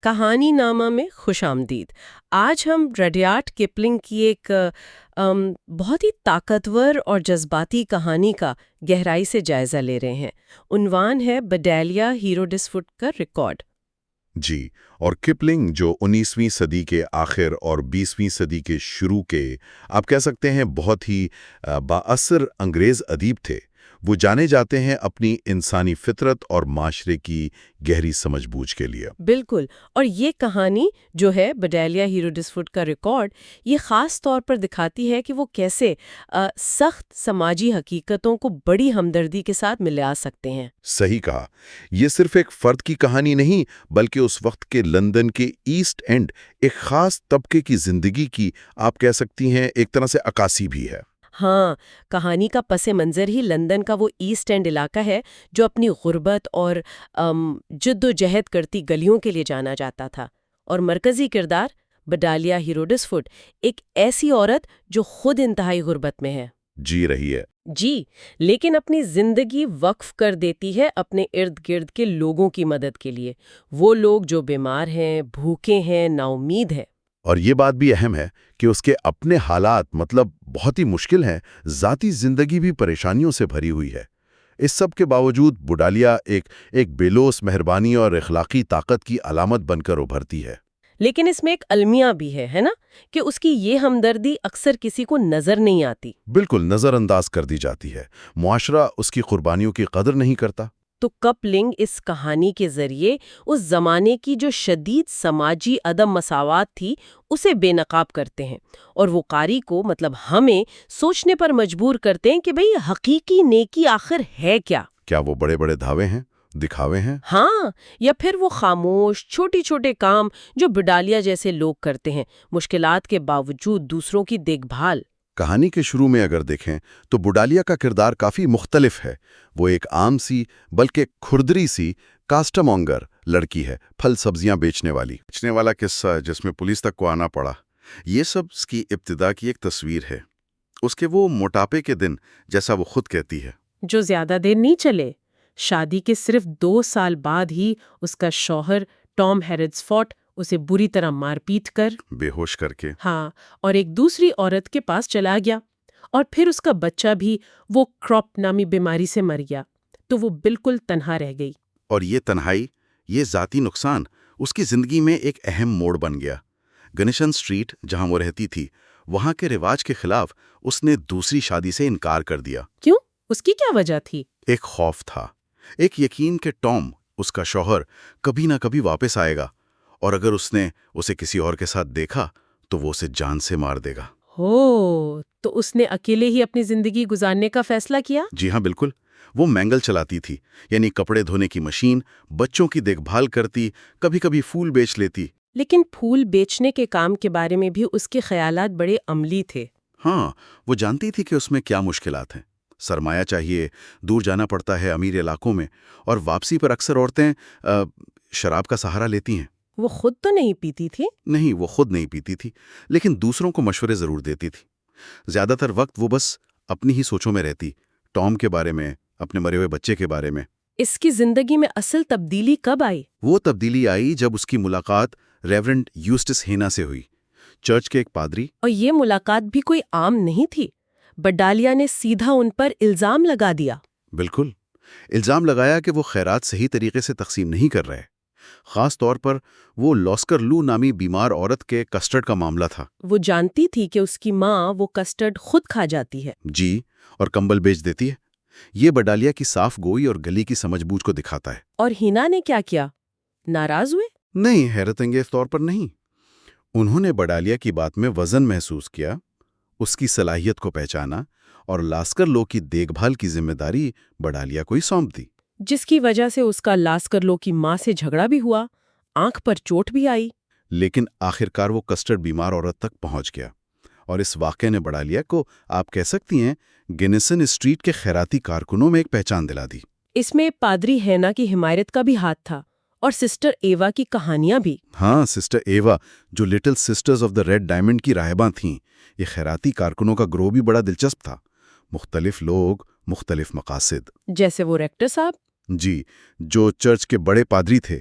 کہانی نامہ میں خوش آمدید۔ آج ہم رڈیارڈ کپلنگ کی ایک بہت ہی طاقتور اور جذباتی کہانی کا گہرائی سے جائزہ لے رہے ہیں۔ عنوان ہے بڈالیا ہیروڈسفٹ کا ریکارڈ۔ جی، اور کپلنگ جو 19ویں صدی کے آخر اور 20ویں صدی کے شروع کے آپ کہہ سکتے ہیں بہت ہی بااثر انگریز ادیب تھے۔ وہ جانے جاتے ہیں اپنی انسانی فطرت اور معاشرے کی گہری سمجھ بوجھ کے لیے۔ بالکل، اور یہ کہانی جو ہے بڈالیا ہیروڈسفٹ کا ریکارڈ، یہ خاص طور پر دکھاتی ہے کہ وہ کیسے سخت سماجی حقیقتوں کو بڑی ہمدردی کے ساتھ ملا سکتے ہیں۔ صحیح کہا، یہ صرف ایک فرد کی کہانی نہیں بلکہ اس وقت کے لندن کے ایسٹ اینڈ ایک خاص طبقے کی زندگی کی آپ کہہ سکتی ہیں ایک طرح سے عکاسی بھی ہے۔ ہاں، کہانی کا پس منظر ہی لندن کا وہ ایسٹ اینڈ علاقہ ہے جو اپنی غربت اور جد و جہد کرتی گلیوں کے لیے جانا جاتا تھا، اور مرکزی کردار بڈالیا ہیروڈسفٹ ایک ایسی عورت جو خود انتہائی غربت میں ہے، جی رہی ہے۔ جی، لیکن اپنی زندگی وقف کر دیتی ہے اپنے ارد گرد کے لوگوں کی مدد کے لیے، وہ لوگ جو بیمار ہیں، بھوکے ہیں، نا امید ہے۔ اور یہ بات بھی اہم ہے کہ اس کے اپنے حالات بہت ہی مشکل ہیں، ذاتی زندگی بھی پریشانیوں سے بھری ہوئی ہے۔ اس سب کے باوجود بڈالیا ایک بے لوث مہربانی اور اخلاقی طاقت کی علامت بن کر ابھرتی ہے۔ لیکن اس میں ایک المیہ بھی ہے نا، کہ اس کی یہ ہمدردی اکثر کسی کو نظر نہیں آتی۔ بالکل نظر انداز کر دی جاتی ہے، معاشرہ اس کی قربانیوں کی قدر نہیں کرتا۔ تو کپلنگ اس کہانی کے ذریعے اس زمانے کی جو شدید سماجی عدم مساوات تھی اسے بے نقاب کرتے ہیں، اور وہ قاری کو ہمیں سوچنے پر مجبور کرتے ہیں کہ بھئی حقیقی نیکی آخر ہے کیا؟ کیا وہ بڑے بڑے دعوے ہیں، دکھاوے ہیں؟ ہاں، یا پھر وہ خاموش چھوٹی چھوٹے کام جو بڈالیا جیسے لوگ کرتے ہیں، مشکلات کے باوجود دوسروں کی دیکھ بھال۔ کہانی کے شروع میں اگر دیکھیں تو بڈالیا کا کردار کافی مختلف ہے۔ وہ ایک عام سی بلکہ کھردری سی کاسٹمونگر لڑکی ہے، پھل سبزیاں بیچنے والا قصہ جس میں پولیس تک کو آنا پڑا۔ یہ سب اس کی ابتدا کی ایک تصویر ہے، اس کے وہ موٹاپے کے دن جیسا وہ خود کہتی ہے، جو زیادہ دیر نہیں چلے۔ شادی کے صرف 2 سال بعد ہی اس کا شوہر ٹام ہیرڈسفورٹ اسے بری طرح مار پیٹ کر بے ہوش کر کے، ہاں، اور ایک دوسری عورت کے پاس چلا گیا، اور پھر اس کا بچہ بھی وہ کراپ نامی بیماری سے مر گیا، تو وہ بالکل تنہا رہ گئی۔ اور یہ تنہائی، یہ ذاتی نقصان اس کی زندگی میں ایک اہم موڑ بن گیا۔ گنیشن اسٹریٹ جہاں وہ رہتی تھی، وہاں کے رواج کے خلاف اس نے دوسری شادی سے انکار کر دیا۔ کیوں؟ اس کی کیا وجہ تھی؟ ایک خوف تھا، ایک یقین کہ ٹام اس کا شوہر کبھی نہ کبھی واپس آئے گا، اور اگر اس نے اسے کسی اور کے ساتھ دیکھا تو وہ اسے جان سے مار دے گا۔ ہو، تو اس نے اکیلے ہی اپنی زندگی گزارنے کا فیصلہ کیا؟ جی ہاں بالکل، وہ مینگل چلاتی تھی، یعنی کپڑے دھونے کی مشین، بچوں کی دیکھ بھال کرتی، کبھی کبھی پھول بیچ لیتی۔ لیکن پھول بیچنے کے کام کے بارے میں بھی اس کے خیالات بڑے عملی تھے۔ ہاں، وہ جانتی تھی کہ اس میں کیا مشکلات ہیں، سرمایہ چاہیے، دور جانا پڑتا ہے امیر علاقوں میں، اور واپسی پر اکثر عورتیں شراب کا سہارا لیتی ہیں۔ وہ خود تو نہیں پیتی تھی؟ نہیں، وہ خود نہیں پیتی تھی، لیکن دوسروں کو مشورے ضرور دیتی تھی۔ زیادہ تر وقت وہ بس اپنی ہی سوچوں میں رہتی، ٹام کے بارے میں، اپنے مرے ہوئے بچے کے بارے میں۔ اس کی زندگی میں اصل تبدیلی کب آئی؟ وہ تبدیلی آئی جب اس کی ملاقات ریورنڈ یوسٹس ہینا سے ہوئی، چرچ کے ایک پادری۔ اور یہ ملاقات بھی کوئی عام نہیں تھی، بڈالیا نے سیدھا ان پر الزام لگا دیا۔ بالکل، الزام لگایا کہ وہ خیرات صحیح طریقے سے تقسیم نہیں کر رہے، خاص طور پر وہ لاسکر لو نامی بیمار عورت کے کسٹرڈ کا معاملہ تھا۔ وہ جانتی تھی کہ اس کی ماں وہ کسٹرڈ خود کھا جاتی ہے۔ جی، اور کمبل بیچ دیتی ہے۔ یہ بڈالیا کی صاف گوئی اور گلی کی سمجھ بوجھ کو دکھاتا ہے۔ اور ہینا نے کیا کیا؟ ناراض ہوئے؟ نہیں، حیرت انگیز طور پر نہیں۔ انہوں نے بڈالیا کی بات میں وزن محسوس کیا، اس کی صلاحیت کو پہچانا، اور لاسکر لو کی دیکھ بھال کی ذمہ داری بڈالیا کو ہی سونپ دی، جس کی وجہ سے اس کا لاسکر لو کی ماں سے جھگڑا بھی ہوا، آنکھ پر چوٹ بھی آئی۔ لیکن آخرکار وہ کسٹرڈ بیمار عورت تک پہنچ گیا، اور اس واقعے نے بڈالیا کو آپ کہہ سکتی ہیں گنیسن اسٹریٹ کے خیراتی کارکنوں میں ایک پہچان دلا دی۔ اس میں پادری ہینا کی حمایت کا بھی ہاتھ تھا، اور سسٹر ایوا کی کہانیاں بھی۔ ہاں، سسٹر ایوا جو little sisters of the red diamond کی راہباں تھیں۔ یہ خیراتی کارکنوں کا گروہ بھی بڑا دلچسپ تھا، مختلف لوگ، مختلف مقاصد۔ جیسے وہ ریکٹر صاحب؟ جی، جو چرچ کے بڑے پادری تھے،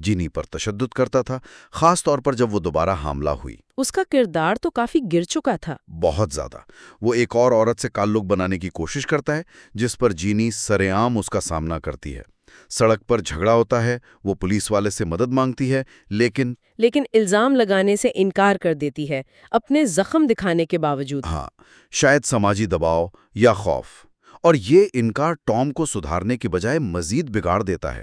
جینی پر تشدد کرتا تھا، خاص طور پر جب وہ دوبارہ حاملہ ہوئی۔ اس کا کردار تو کافی گر چکا تھا۔ بہت زیادہ۔ وہ ایک اور عورت سے تعلق بنانے کی کوشش کرتا ہے جس پر جینی سرے عام اس کا سامنا کرتی ہے۔ سڑک پر جھگڑا ہوتا ہے، وہ پولیس والے سے مدد مانگتی ہے، لیکن الزام لگانے سے انکار کر دیتی ہے، اپنے زخم دکھانے کے باوجود۔ ہاں، شاید سماجی دباؤ یا خوف، اور یہ انکار ٹام کو سدھارنے کی بجائے مزید بگاڑ دیتا ہے۔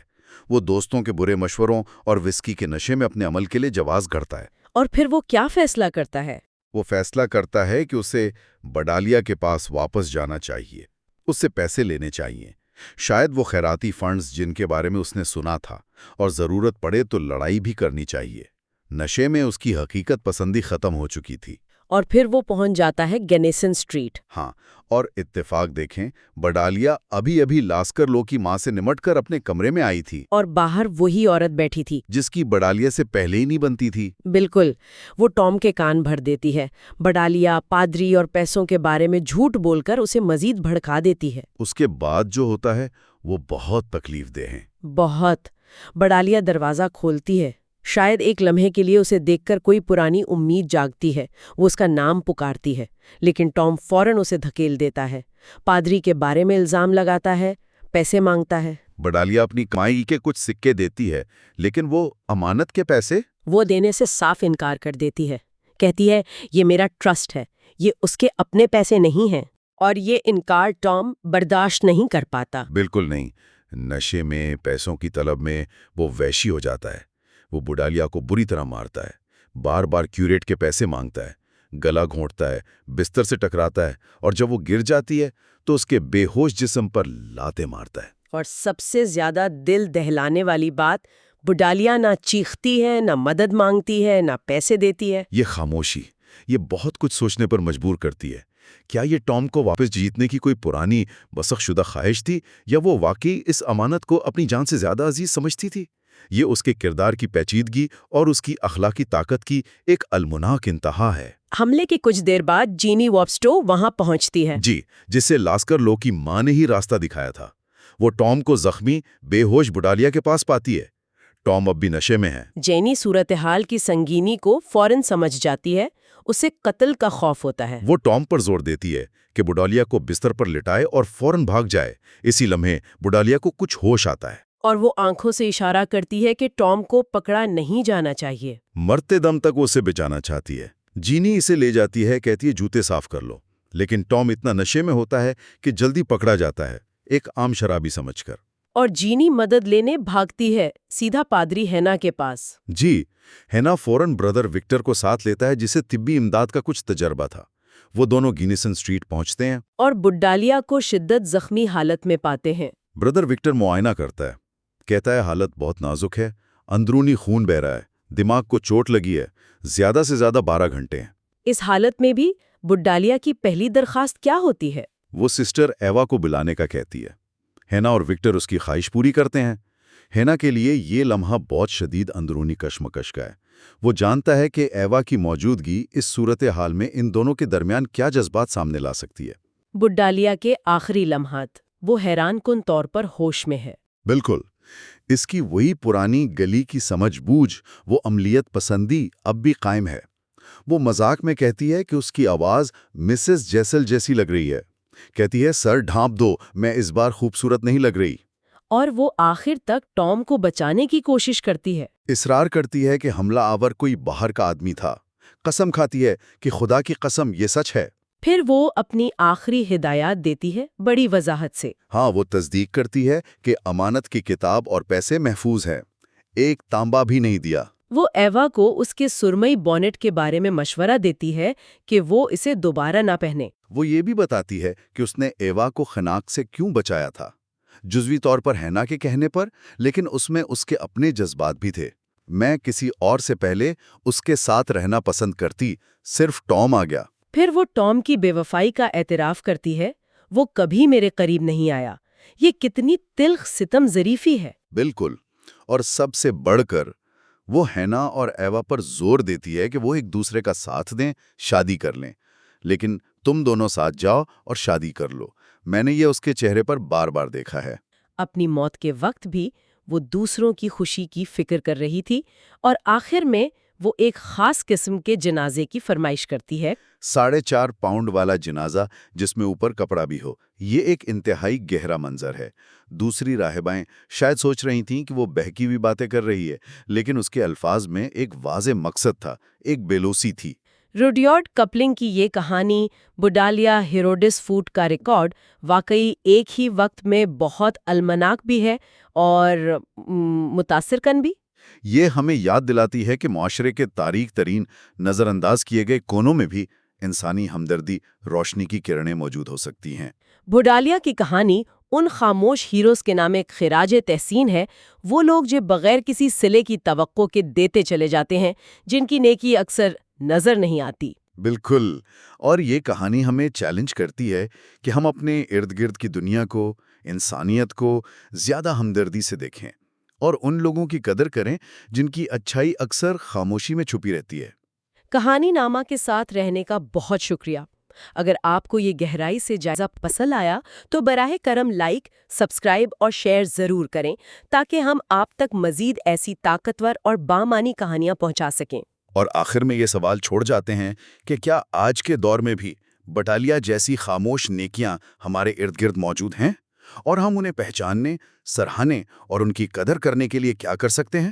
وہ دوستوں کے برے مشوروں اور وسکی کے نشے میں اپنے عمل کے لیے جواز گھڑتا ہے۔ اور پھر وہ کیا فیصلہ کرتا ہے؟ وہ فیصلہ کرتا ہے کہ اسے بڈالیا کے پاس واپس جانا چاہیے، اس سے پیسے لینے چاہیے، شاید وہ خیراتی فنڈز جن کے بارے میں اس نے سنا تھا، اور ضرورت پڑے تو لڑائی بھی کرنی چاہیے۔ نشے میں اس کی حقیقت پسندی ختم ہو چکی تھی۔ اور پھر وہ پہنچ جاتا ہے گینیسن اسٹریٹ۔ ہاں، اور اتفاق دیکھیں، بڈالیا ابھی لاسکر لو کی ماں سے نمٹ کر اپنے کمرے میں آئی تھی، اور باہر وہی عورت بیٹھی تھی جس کی بڈالیا سے پہلے ہی نہیں بنتی تھی۔ بالکل، وہ ٹام کے کان بھر دیتی ہے، بڈالیا، پادری اور پیسوں کے بارے میں جھوٹ بول کر اسے مزید بھڑکا دیتی ہے۔ اس کے بعد جو ہوتا ہے وہ بہت تکلیف دہ ہے۔ بہت۔ بڈالیا دروازہ کھولتی ہے، شاید ایک لمحے کے لیے اسے دیکھ کر کوئی پرانی امید جاگتی ہے، وہ اس کا نام پکارتی ہے، لیکن ٹام فوراً اسے دھکیل دیتا ہے، پادری کے بارے میں الزام لگاتا ہے، پیسے مانگتا ہے۔ بڈالیا اپنی کمائی کے کچھ سکے دیتی ہے، لیکن وہ امانت کے پیسے وہ دینے سے صاف انکار کر دیتی ہے، کہتی ہے یہ میرا ٹرسٹ ہے، یہ اس کے اپنے پیسے نہیں ہیں۔ اور یہ انکار ٹام برداشت نہیں کر پاتا۔ بالکل نہیں۔ نشے میں، پیسوں کی طلب میں وہ وحشی ہو جاتا ہے۔ وہ بڈالیا کو بری طرح مارتا ہے، بار بار کیوریٹ کے پیسے مانگتا ہے، گلا گھونٹتا ہے، بستر سے ٹکراتا ہے، اور جب وہ گر جاتی ہے تو اس کے بے ہوش جسم پر لاتیں مارتا ہے۔ اور سب سے زیادہ دل دہلانے والی بات، بڈالیا نہ چیختی ہے، نہ مدد مانگتی ہے، نہ پیسے دیتی ہے۔ یہ خاموشی، یہ بہت کچھ سوچنے پر مجبور کرتی ہے۔ کیا یہ ٹام کو واپس جیتنے کی کوئی پرانی بسخ شدہ خواہش تھی، یا وہ واقعی اس امانت کو اپنی جان سے زیادہ عزیز سمجھتی تھی؟ یہ اس کے کردار کی پیچیدگی اور اس کی اخلاقی طاقت کی ایک المناک انتہا ہے۔ حملے کے کچھ دیر بعد جینی وابسٹو وہاں پہنچتی ہے۔ جی، جسے لاسکر لو کی ماں نے ہی راستہ دکھایا تھا۔ وہ ٹام کو زخمی، بے ہوش بڈالیا کے پاس پاتی ہے۔ ٹام اب بھی نشے میں ہے۔ جینی صورتحال کی سنگینی کو فوراً سمجھ جاتی ہے، اسے قتل کا خوف ہوتا ہے۔ وہ ٹام پر زور دیتی ہے کہ بڈالیا کو بستر پر لٹائے اور فوراً بھاگ جائے۔ اسی لمحے بڈالیا کو کچھ ہوش آتا ہے، اور وہ آنکھوں سے اشارہ کرتی ہے کہ ٹام کو پکڑا نہیں جانا چاہیے۔ مرتے دم تک وہ اسے بچانا چاہتی ہے۔ جینی اسے لے جاتی ہے، کہتی ہے جوتے صاف کر لو، لیکن ٹام اتنا نشے میں ہوتا ہے کہ جلدی پکڑا جاتا ہے، ایک عام شرابی سمجھ کر۔ اور جینی مدد لینے بھاگتی ہے، سیدھا پادری ہینا کے پاس۔ جی، ہینا فوراً بردر وکٹر کو ساتھ لیتا ہے، جسے طبی امداد کا کچھ تجربہ تھا۔ وہ دونوں گینیسن اسٹریٹ پہنچتے ہیں اور بڈالیا کو شدت زخمی حالت میں پاتے ہیں۔ بردر وکٹر معائنہ کرتا ہے، کہتا ہے حالت بہت نازک ہے، اندرونی خون بہہ رہا ہے، دماغ کو چوٹ لگی ہے، زیادہ سے زیادہ 12 گھنٹے ہیں۔ اس حالت میں بھی بڈالیا کی پہلی درخواست کیا ہوتی ہے؟ وہ سسٹر ایوا کو بلانے کا کہتی ہے۔ ہینا اور وکٹر اس کی خواہش پوری کرتے ہیں۔ ہینا کے لیے یہ لمحہ بہت شدید اندرونی کشمکش کا ہے۔ وہ جانتا ہے کہ ایوا کی موجودگی اس صورتحال میں ان دونوں کے درمیان کیا جذبات سامنے لا سکتی ہے۔ بڈالیا کے آخری لمحات، وہ حیران کن طور پر ہوش میں ہے۔ بالکل، اس کی وہی پرانی گلی کی سمجھ بوجھ، وہ عملیت پسندی اب بھی قائم ہے۔ وہ مذاق میں کہتی ہے کہ اس کی آواز مسز جیسل جیسی لگ رہی ہے۔ کہتی ہے سر ڈھانپ دو، میں اس بار خوبصورت نہیں لگ رہی۔ اور وہ آخر تک ٹام کو بچانے کی کوشش کرتی ہے۔ اصرار کرتی ہے کہ حملہ آور کوئی باہر کا آدمی تھا۔ قسم کھاتی ہے کہ خدا کی قسم یہ سچ ہے۔ پھر وہ اپنی آخری ہدایات دیتی ہے بڑی وضاحت سے۔ ہاں، وہ تصدیق کرتی ہے کہ امانت کی کتاب اور پیسے محفوظ ہیں، ایک تانبا بھی نہیں دیا۔ وہ ایوا کو اس کے سرمئی بونٹ کے بارے میں مشورہ دیتی ہے کہ وہ اسے دوبارہ نہ پہنے۔ وہ یہ بھی بتاتی ہے کہ اس نے ایوا کو خناق سے کیوں بچایا تھا، جزوی طور پر ہینا کے کہنے پر، لیکن اس میں اس کے اپنے جذبات بھی تھے۔ میں کسی اور سے پہلے اس کے ساتھ رہنا پسند کرتی، صرف ٹام آ گیا۔ پھر وہ ٹام کی بے وفائی کا اعتراف کرتی ہے، وہ کبھی میرے قریب نہیں آیا۔ یہ کتنی تلخ ستم ظریفی ہے۔ بالکل، اور سب سے بڑھ کر وہ ہینا اور ایوا پر زور دیتی ہے کہ وہ ایک دوسرے کا ساتھ دیں، شادی کر لیں، لیکن تم دونوں ساتھ جاؤ اور شادی کر لو۔ میں نے یہ اس کے چہرے پر بار بار دیکھا ہے۔ اپنی موت کے وقت بھی وہ دوسروں کی خوشی کی فکر کر رہی تھی، اور آخر میں وہ ایک خاص قسم کے جنازے کی فرمائش کرتی ہے۔ 4.5 پاؤنڈ والا جنازہ جس میں اوپر کپڑا بھی ہو، یہ ایک انتہائی گہرا منظر ہے۔ دوسری راہبائیں شاید سوچ رہی تھیں کہ وہ بہکی ہوئی باتیں کر رہی ہے، لیکن اس کے الفاظ میں ایک واضح مقصد تھا، ایک بیلوسی تھی۔ روڈیارڈ کپلنگ کی یہ کہانی بوڈالیا ہیروڈس فوڈ کا ریکارڈ واقعی ایک ہی وقت میں بہت المناک بھی ہے اور متاثر کن بھی۔ یہ ہمیں یاد دلاتی ہے کہ معاشرے کے تاریک ترین نظر انداز کیے گئے کونوں میں بھی انسانی ہمدردی، روشنی کی کرنیں موجود ہو سکتی ہیں۔ بوڈالیا کی کہانی ان خاموش ہیروز کے نام ایک خراج تحسین ہے، وہ لوگ جو بغیر کسی صلے کی توقع کے دیتے چلے جاتے ہیں، جن کی نیکی اکثر نظر نہیں آتی۔ بالکل، اور یہ کہانی ہمیں چیلنج کرتی ہے کہ ہم اپنے ارد گرد کی دنیا کو، انسانیت کو زیادہ ہمدردی سے دیکھیں اور ان لوگوں کی قدر کریں جن کی اچھائی اکثر خاموشی میں چھپی رہتی ہے۔ کہانی نامہ کے ساتھ رہنے کا بہت شکریہ۔ اگر آپ کو یہ گہرائی سے جائزہ پسند آیا تو براہ کرم لائک، سبسکرائب اور شیئر ضرور کریں تاکہ ہم آپ تک مزید ایسی طاقتور اور بامعنی کہانیاں پہنچا سکیں۔ اور آخر میں یہ سوال چھوڑ جاتے ہیں کہ کیا آج کے دور میں بھی بٹالیا جیسی خاموش نیکیاں ہمارے ارد گرد موجود ہیں؟ اور ہم انہیں پہچاننے، سراہنے اور ان کی قدر کرنے کے لیے کیا کر سکتے ہیں؟